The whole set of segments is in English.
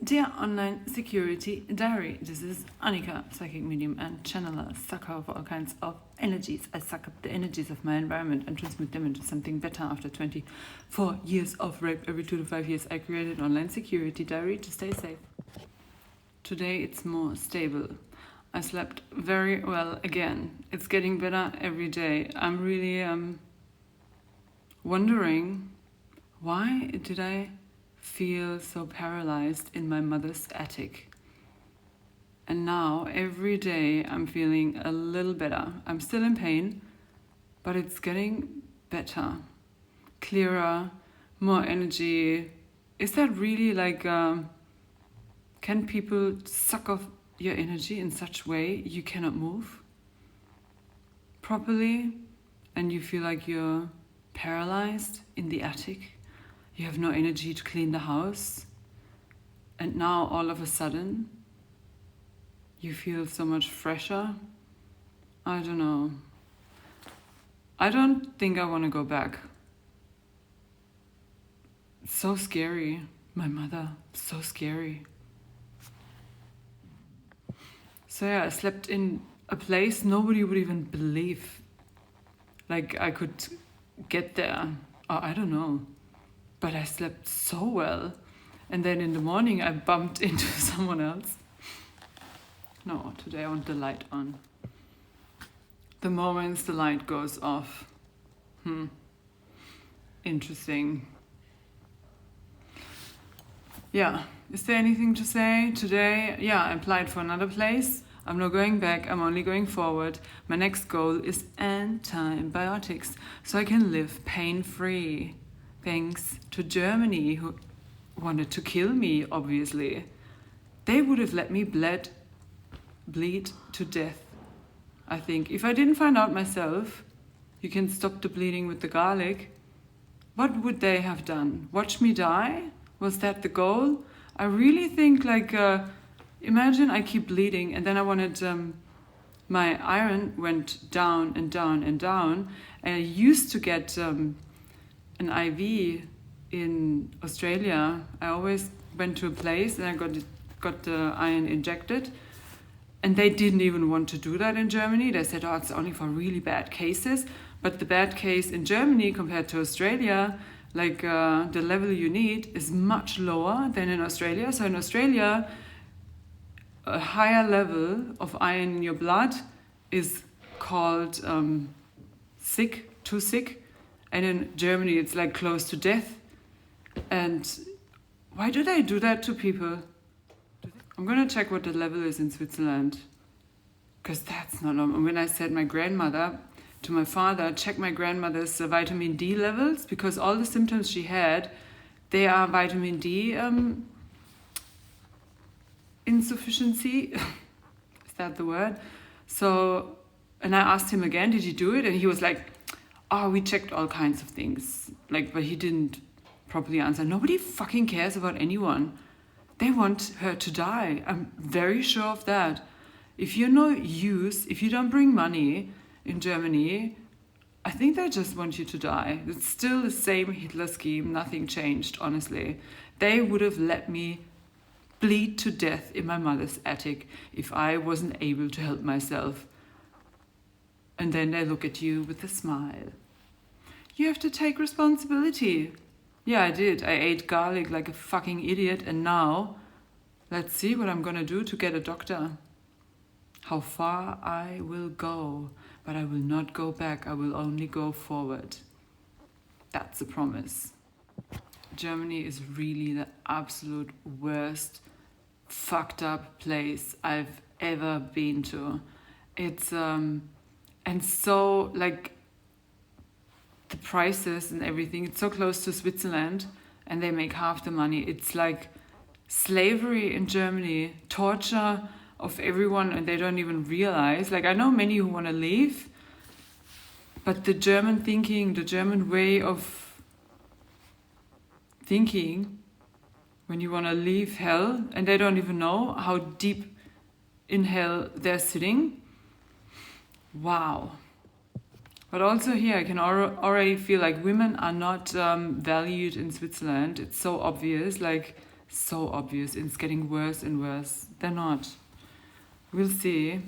Dear Online Security Diary, this is Annika, psychic medium and channeler, sucker of all kinds of energies. I suck up the energies of my environment and transmit them into something better. After 24 years of rape, every 2 to 5 years, I created Online Security Diary to stay safe. Today it's more stable. I slept very well again. It's getting better every day. I'm really wondering, why did I feel so paralyzed in my mother's attic? And now every day I'm feeling a little better. I'm still in pain, but it's getting better, clearer, more energy. Is that really like, can people suck off your energy in such way you cannot move properly and you feel like you're paralyzed in the attic? You have no energy to clean the house, and now all of a sudden you feel so much fresher. I don't know. I don't think I want to go back. It's so scary. My mother, so scary. So yeah, I slept in a place nobody would even believe. Like I could get there, or I don't know. But I slept so well. And then in the morning I bumped into someone else. No, today I want the light on. The moment the light goes off. Interesting. Yeah, is there anything to say today? Yeah, I applied for another place. I'm not going back, I'm only going forward. My next goal is antibiotics, so I can live pain-free. Thanks to Germany, who wanted to kill me, obviously. They would have let me bleed to death, I think. If I didn't find out myself, you can stop the bleeding with the garlic, what would they have done? Watch me die? Was that the goal? I really think, like, imagine I keep bleeding and then I wanted, my iron went down and down and down. And I used to get an IV in Australia. I always went to a place and I got the iron injected, and they didn't even want to do that in Germany. They said, oh, it's only for really bad cases. But the bad case in Germany compared to Australia, like the level you need is much lower than in Australia. So in Australia, a higher level of iron in your blood is called sick, too sick. And in Germany, it's like close to death. And why do they do that to people? I'm going to check what the level is in Switzerland, because that's not normal. When I said my grandmother to my father, check my grandmother's vitamin D levels, because all the symptoms she had, they are vitamin D insufficiency. Is that the word? So, and I asked him again, did you do it? And he was like, oh, we checked all kinds of things. Like, but he didn't properly answer. Nobody fucking cares about anyone. They want her to die. I'm very sure of that. If you're no use, if you don't bring money in Germany, I think they just want you to die. It's still the same Hitler scheme. Nothing changed, honestly. They would have let me bleed to death in my mother's attic if I wasn't able to help myself. And then they look at you with a smile. You have to take responsibility. Yeah, I did. I ate garlic like a fucking idiot, and now let's see what I'm gonna do to get a doctor. How far I will go, but I will not go back. I will only go forward. That's a promise. Germany is really the absolute worst, fucked up place I've ever been to. It's and so, like, the prices and everything, it's so close to Switzerland and they make half the money. It's like slavery in Germany, torture of everyone, and they don't even realize. Like, I know many who want to leave, but the German thinking, the German way of thinking, when you want to leave hell, and they don't even know how deep in hell they're sitting. Wow. But also here I can already feel like women are not valued in Switzerland. It's so obvious. Like, so obvious. It's getting worse and worse. They're not. We'll see.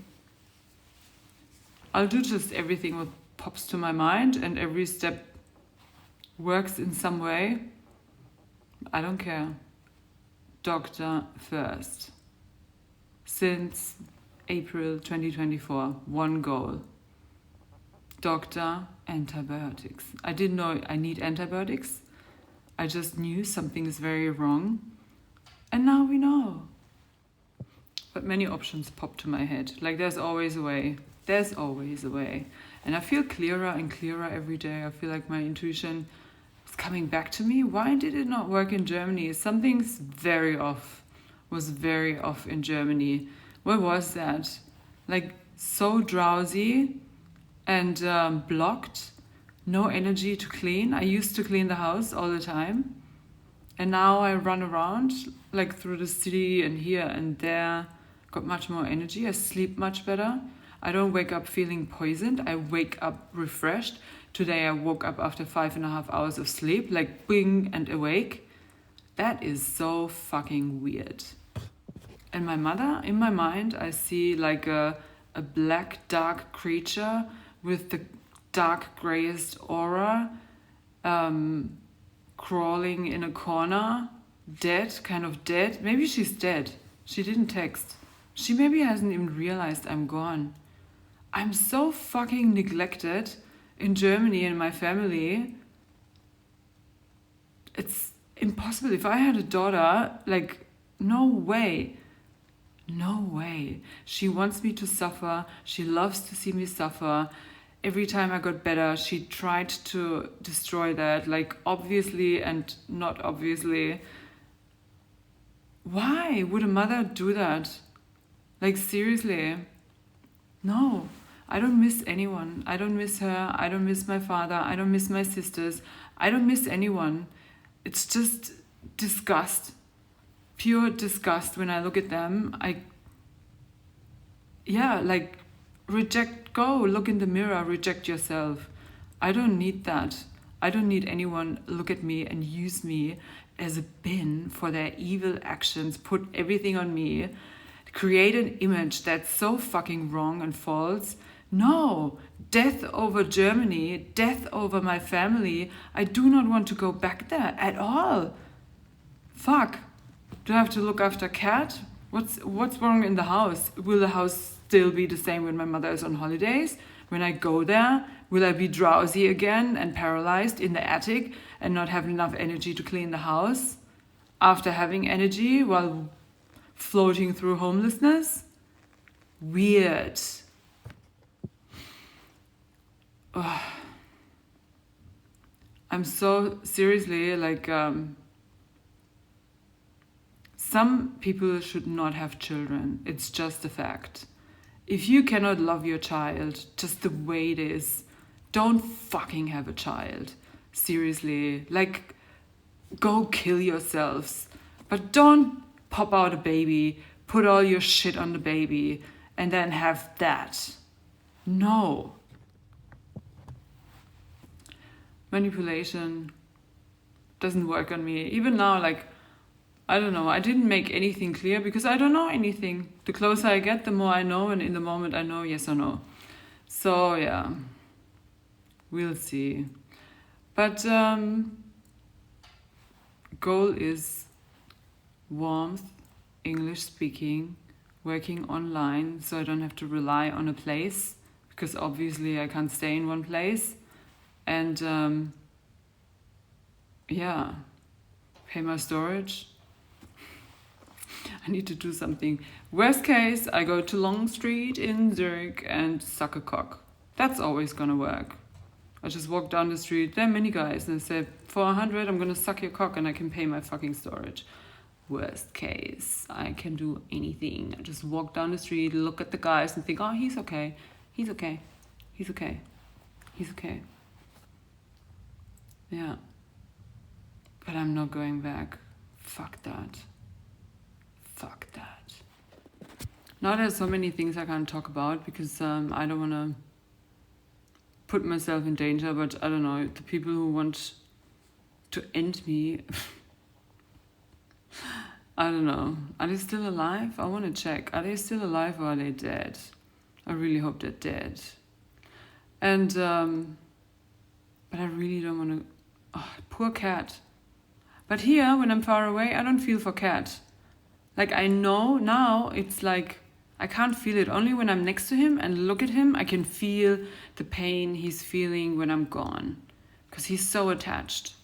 I'll do just everything what pops to my mind, and every step works in some way. I don't care. Doctor first. Since April 2024, one goal. Doctor, antibiotics. I didn't know I need antibiotics. I just knew something is very wrong. And now we know. But many options pop to my head. Like, there's always a way. There's always a way. And I feel clearer and clearer every day. I feel like my intuition is coming back to me. Why did it not work in Germany? Something's very off. Was very off in Germany. What was that? Like, so drowsy and blocked. No energy to clean. I used to clean the house all the time. And now I run around like through the city and here and there. Got much more energy. I sleep much better. I don't wake up feeling poisoned. I wake up refreshed. Today I woke up after 5.5 hours of sleep, like bing and awake. That is so fucking weird. And my mother, in my mind, I see like a black dark creature with the dark greyest aura, crawling in a corner, dead, kind of dead. Maybe she's dead. She didn't text. She maybe hasn't even realized I'm gone. I'm so fucking neglected in Germany and my family. It's impossible. If I had a daughter, like, no way. No way. She wants me to suffer. She loves to see me suffer. Every time I got better, she tried to destroy that, like, obviously and not obviously. Why would a mother do that? Like, seriously. No, I don't miss anyone. I don't miss her. I don't miss my father. I don't miss my sisters. I don't miss anyone. It's just disgust. Pure disgust when I look at them. Reject, go, look in the mirror, reject yourself. I don't need that. I don't need anyone look at me and use me as a bin for their evil actions, put everything on me, create an image that's so fucking wrong and false. No, death over Germany, death over my family. I do not want to go back there at all. Fuck. Do I have to look after a cat? What's wrong in the house? Will the house still be the same when my mother is on holidays? When I go there, will I be drowsy again and paralyzed in the attic and not have enough energy to clean the house? After having energy while floating through homelessness? Weird. Oh. I'm so seriously like... Some people should not have children. It's just a fact. If you cannot love your child just the way it is, don't fucking have a child. Seriously. Like, go kill yourselves. But don't pop out a baby, put all your shit on the baby, and then have that. No. Manipulation doesn't work on me. Even now, like, I don't know. I didn't make anything clear because I don't know anything. The closer I get, the more I know, and in the moment I know yes or no. So yeah, we'll see. But goal is warmth, English speaking, working online, so I don't have to rely on a place because obviously I can't stay in one place. And yeah, pay my storage. I need to do something. Worst case, I go to Long Street in Zurich and suck a cock. That's always gonna work. I just walk down the street, there are many guys, and I say, for 100, I'm gonna suck your cock and I can pay my fucking storage. Worst case, I can do anything. I just walk down the street, look at the guys and think, oh, he's okay. He's okay. He's okay. He's okay. Yeah. But I'm not going back. Fuck that. Fuck that. Now there's so many things I can't talk about because I don't want to put myself in danger, but I don't know, the people who want to end me, don't know. Are they still alive? I want to check. Are they still alive or are they dead? I really hope they're dead. And, but I really don't want to... Oh, poor cat. But here, when I'm far away, I don't feel for cat. Like, I know now, it's like, I can't feel it. Only when I'm next to him and look at him, I can feel the pain he's feeling when I'm gone. Because he's so attached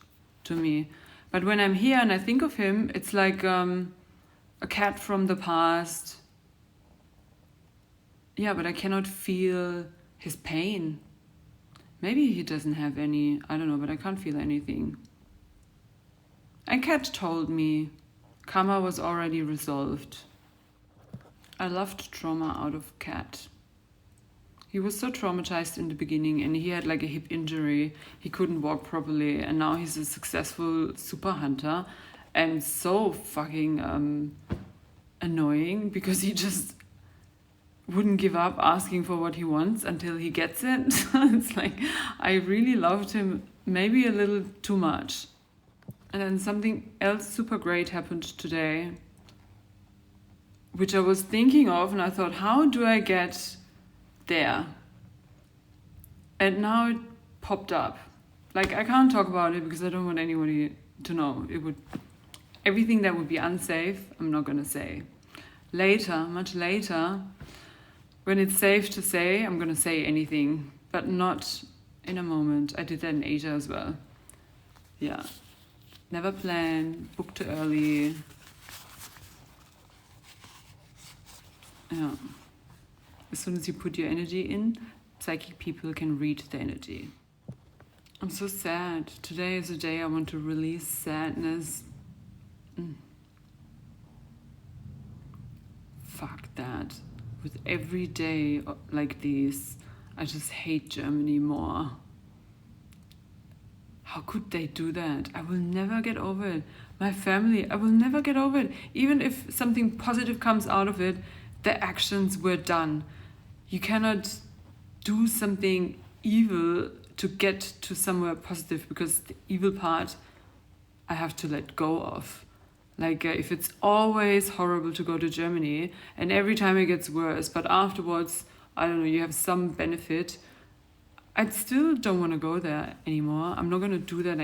to me. But when I'm here and I think of him, it's like a cat from the past. Yeah, but I cannot feel his pain. Maybe he doesn't have any, I don't know, but I can't feel anything. And cat told me karma was already resolved. I loved trauma out of cat. He was so traumatized in the beginning and he had like a hip injury. He couldn't walk properly and now he's a successful super hunter and so fucking annoying because he just wouldn't give up asking for what he wants until he gets it. It's like, I really loved him maybe a little too much. And then something else super great happened today, which I was thinking of and I thought, how do I get there? And now it popped up. Like, I can't talk about it because I don't want anybody to know. Everything that would be unsafe, I'm not gonna say. Later, much later, when it's safe to say, I'm gonna say anything, but not in a moment. I did that in Asia as well. Yeah. Never plan, book too early. Yeah. As soon as you put your energy in, psychic people can read the energy. I'm so sad. Today is a day I want to release sadness. Fuck that. With every day like this, I just hate Germany more. How could they do that? I will never get over it. My family, I will never get over it. Even if something positive comes out of it, the actions were done. You cannot do something evil to get to somewhere positive because the evil part I have to let go of. Like if it's always horrible to go to Germany and every time it gets worse, but afterwards, I don't know, you have some benefit, I still don't want to go there anymore. I'm not going to do that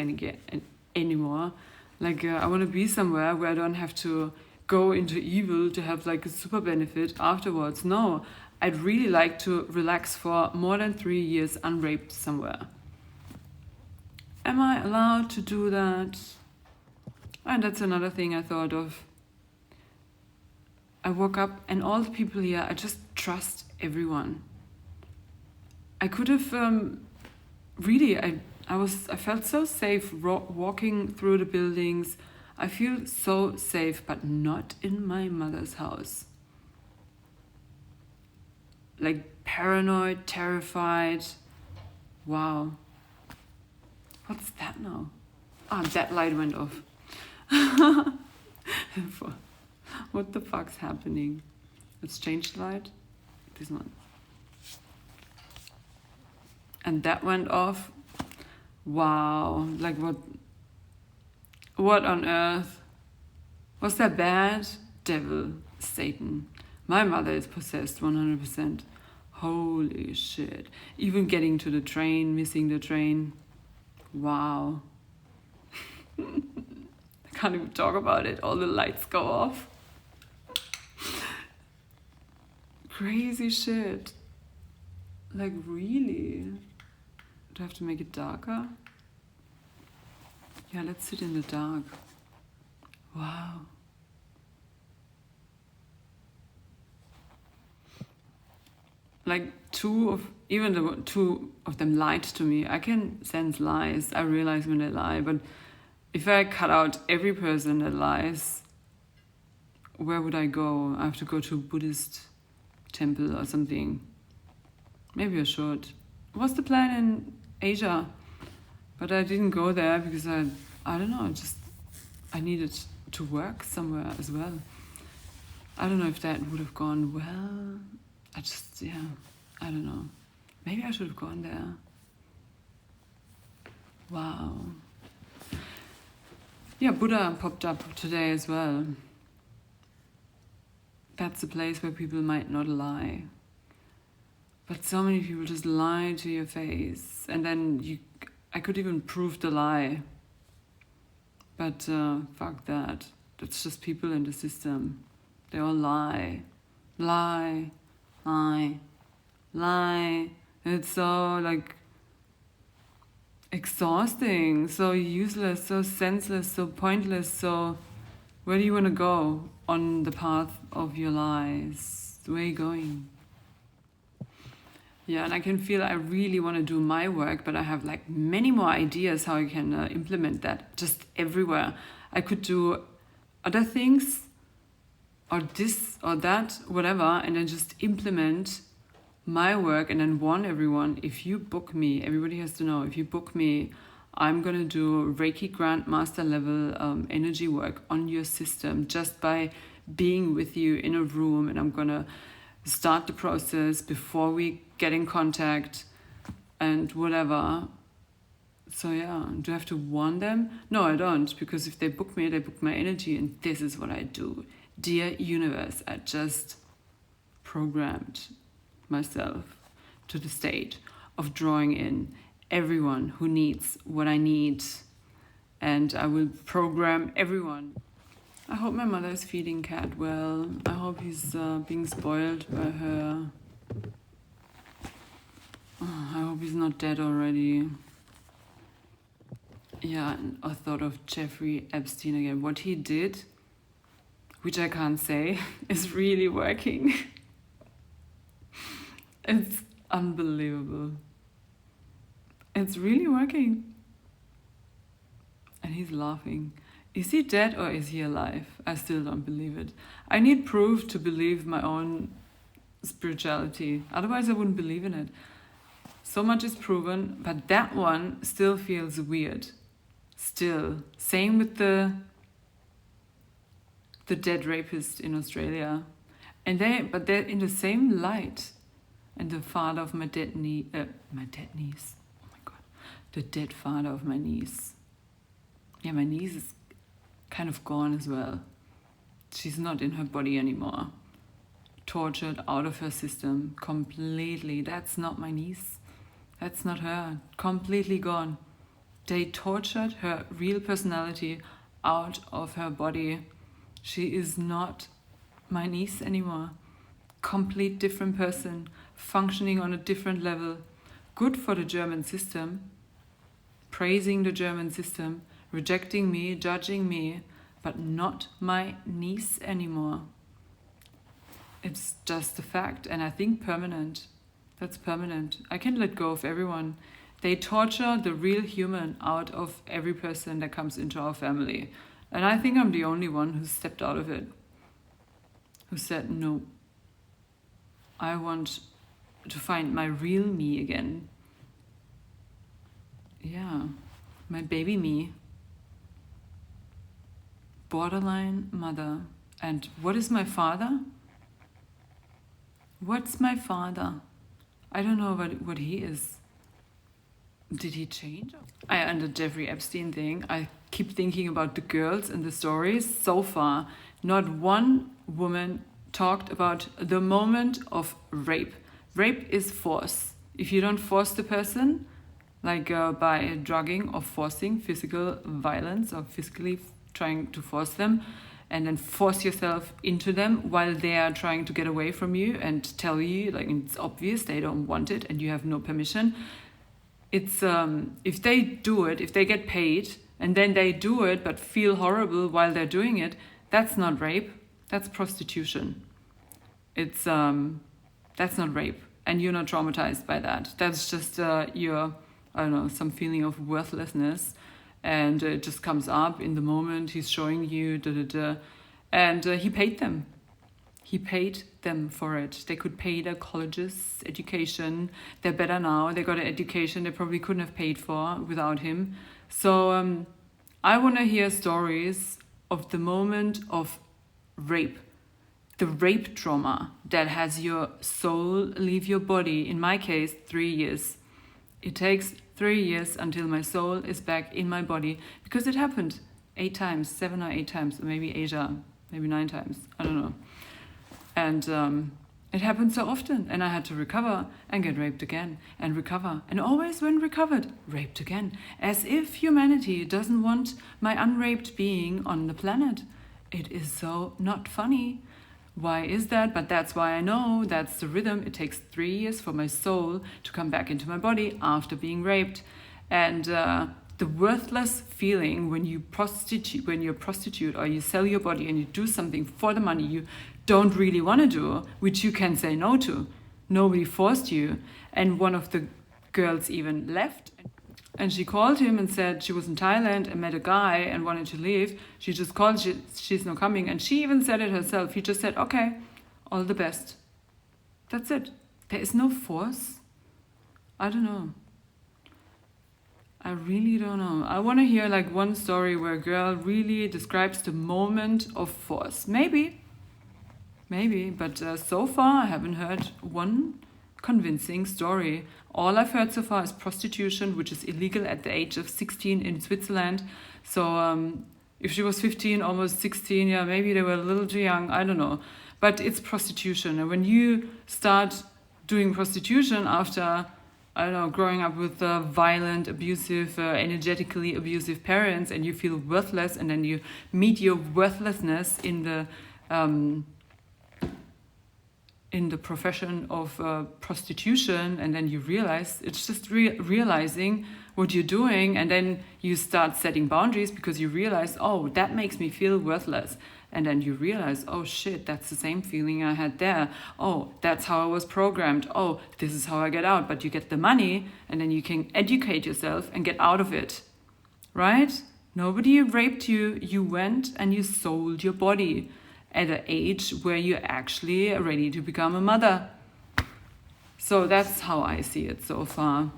anymore. Like I want to be somewhere where I don't have to go into evil to have like a super benefit afterwards. No, I'd really like to relax for more than 3 years unraped somewhere. Am I allowed to do that? And that's another thing I thought of. I woke up and all the people here, I just trust everyone. I could have really, I felt so safe walking through the buildings. I feel so safe, but not in my mother's house. Like paranoid, terrified. Wow. What's that now? Ah, that light went off. What the fuck's happening? Let's change the light. This one. And that went off. Wow. Like what on earth? Was that bad? Devil, Satan. My mother is possessed 100%. Holy shit. Even getting to the train, missing the train. Wow. I can't even talk about it. All the lights go off. Crazy shit. Like really? Do I have to make it darker? Yeah, let's sit in the dark. Wow. Like two of them lied to me. I can sense lies. I realize when they lie, but if I cut out every person that lies, where would I go? I have to go to a Buddhist temple or something. Maybe I should. What's the plan in Asia? But I didn't go there because I don't know, I needed to work somewhere as well. I don't know if that would have gone well. I don't know. Maybe I should have gone there. Wow. Yeah, Buddha popped up today as well. that's a place where people might not lie. But so many people just lie to your face, and then I could even prove the lie. But fuck that. That's just people in the system. They all lie. Lie. Lie. Lie. And it's so like exhausting, so useless, so senseless, so pointless. So where do you want to go on the path of your lies? Where are you going? Yeah, and I can feel I really want to do my work, but I have like many more ideas how I can implement that just everywhere. I could do other things or this or that, whatever, and then just implement my work and then warn everyone, if you book me, everybody has to know, if you book me, I'm going to do Reiki Grandmaster level energy work on your system just by being with you in a room, and I'm going to start the process before we get in contact and whatever. So yeah, do I have to warn them? No, I don't, because if they book me, they book my energy, and this is what I do. Dear universe, I just programmed myself to the state of drawing in everyone who needs what I need, and I will program everyone. I hope my mother is feeding Cat well. I hope he's being spoiled by her. Oh, I hope he's not dead already. Yeah, and I thought of Jeffrey Epstein again. What he did, which I can't say, is really working. It's unbelievable. It's really working. And he's laughing. Is he dead or is he alive? I still don't believe it. I need proof to believe my own spirituality. Otherwise I wouldn't believe in it. So much is proven, but that one still feels weird. Still. Same with the dead rapist in Australia. But they're in the same light. And the father of my dead niece. Oh my God. The dead father of my niece. Yeah, my niece is kind of gone as well. She's not in her body anymore. Tortured out of her system completely. That's not my niece. That's not her. Completely gone. They tortured her real personality out of her body. She is not my niece anymore. Complete different person, functioning on a different level. Good for the German system. Praising the German system. Rejecting me, judging me, but not my niece anymore. It's just a fact, and I think permanent. That's permanent. I can let go of everyone. They torture the real human out of every person that comes into our family. And I think I'm the only one who stepped out of it. Who said, no, I want to find my real me again. Yeah, my baby me. Borderline mother. And what is my father? What's my father? I don't know what he is. Did he change? Under Jeffrey Epstein thing, I keep thinking about the girls and the stories. So far, not one woman talked about the moment of rape. Rape is force. If you don't force the person, like by drugging or forcing physical violence or physically trying to force them, and then force yourself into them while they are trying to get away from you and tell you, like, it's obvious they don't want it and you have no permission. It's if they do it, if they get paid and then they do it but feel horrible while they're doing it, that's not rape. That's prostitution. It's that's not rape, and you're not traumatized by that. That's just your, I don't know, some feeling of worthlessness. And it just comes up in the moment. He's showing you, and he paid them. He paid them for it. They could pay their colleges, education. They're better now. They got an education they probably couldn't have paid for without him. So I want to hear stories of the moment of rape. The rape trauma that has your soul leave your body. In my case, 3 years. It takes 3 years until my soul is back in my body, because it happened 8 times, 7 or 8 times, or maybe Asia, maybe 9 times, I don't know. And it happened so often, and I had to recover and get raped again and recover. And always when recovered, raped again. As if humanity doesn't want my unraped being on the planet. It is so not funny. Why is that? But that's why I know that's the rhythm. It takes 3 years for my soul to come back into my body after being raped. And the worthless feeling when you're a prostitute or you sell your body and you do something for the money you don't really want to do, which you can say no to. Nobody forced you. And one of the girls even left. And she called him and said she was in Thailand and met a guy and wanted to leave. She just called, she's not coming. And she even said it herself. He just said, okay, all the best. That's it. There is no force. I don't know. I really don't know. I want to hear like one story where a girl really describes the moment of force. Maybe, but so far I haven't heard one convincing story. All I've heard so far is prostitution, which is illegal at the age of 16 in Switzerland. So if she was 15, almost 16, yeah, maybe they were a little too young, I don't know. But it's prostitution. And when you start doing prostitution after, I don't know, growing up with violent, abusive, energetically abusive parents, and you feel worthless, and then you meet your worthlessness in the profession of prostitution, and then you realize it's just realizing what you're doing, and then you start setting boundaries because you realize, oh, that makes me feel worthless. And then you realize, oh shit, that's the same feeling I had there. Oh, that's how I was programmed. Oh, this is how I get out. But you get the money, and then you can educate yourself and get out of it, right? Nobody raped you. You went and you sold your body at an age where you're actually ready to become a mother. So that's how I see it so far.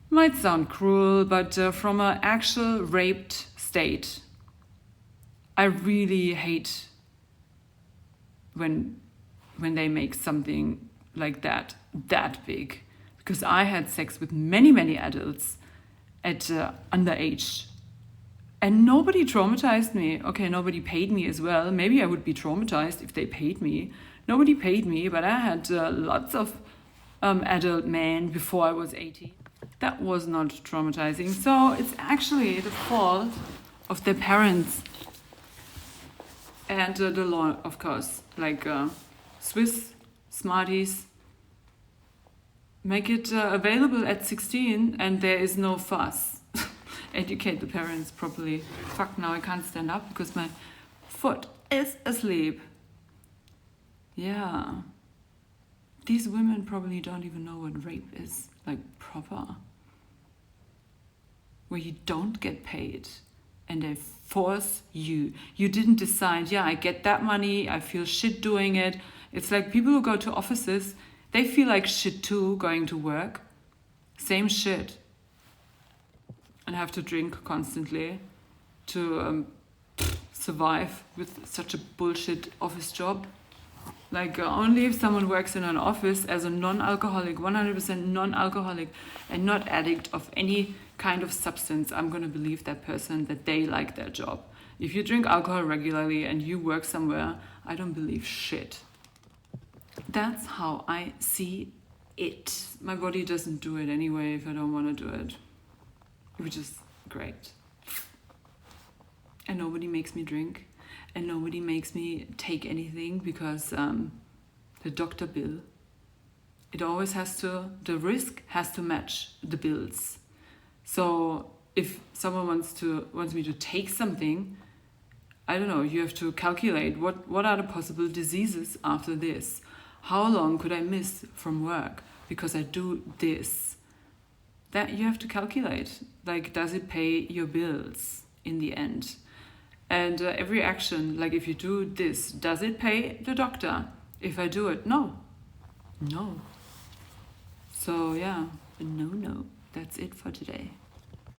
Might sound cruel, but from an actual raped state, I really hate when they make something like that big. Because I had sex with many adults at underage. And nobody traumatized me. Okay, nobody paid me as well. Maybe I would be traumatized if they paid me. Nobody paid me, but I had lots of adult men before I was 18. That was not traumatizing. So it's actually the fault of their parents. And the law, of course. Like Swiss smarties make it available at 16 and there is no fuss. Educate the parents properly. Fuck, now I can't stand up because my foot is asleep. Yeah. These women probably don't even know what rape is, like proper. Where you don't get paid and they force you. You didn't decide, yeah, I get that money, I feel shit doing it. It's like people who go to offices, they feel like shit too going to work. Same shit. And have to drink constantly to survive with such a bullshit office job. Like only if someone works in an office as a non-alcoholic, 100% non-alcoholic and not addict of any kind of substance, I'm going to believe that person that they like their job. If you drink alcohol regularly and you work somewhere, I don't believe shit. That's how I see it. My body doesn't do it anyway if I don't want to do it. Which is great. And nobody makes me drink. And nobody makes me take anything because the doctor bill, it always has to, the risk has to match the bills. So if someone wants me to take something, I don't know, you have to calculate what are the possible diseases after this? How long could I miss from work because I do this? That you have to calculate. Like, does it pay your bills in the end? And every action, like if you do this, does it pay the doctor? If I do it, no. So yeah, no. That's it for today.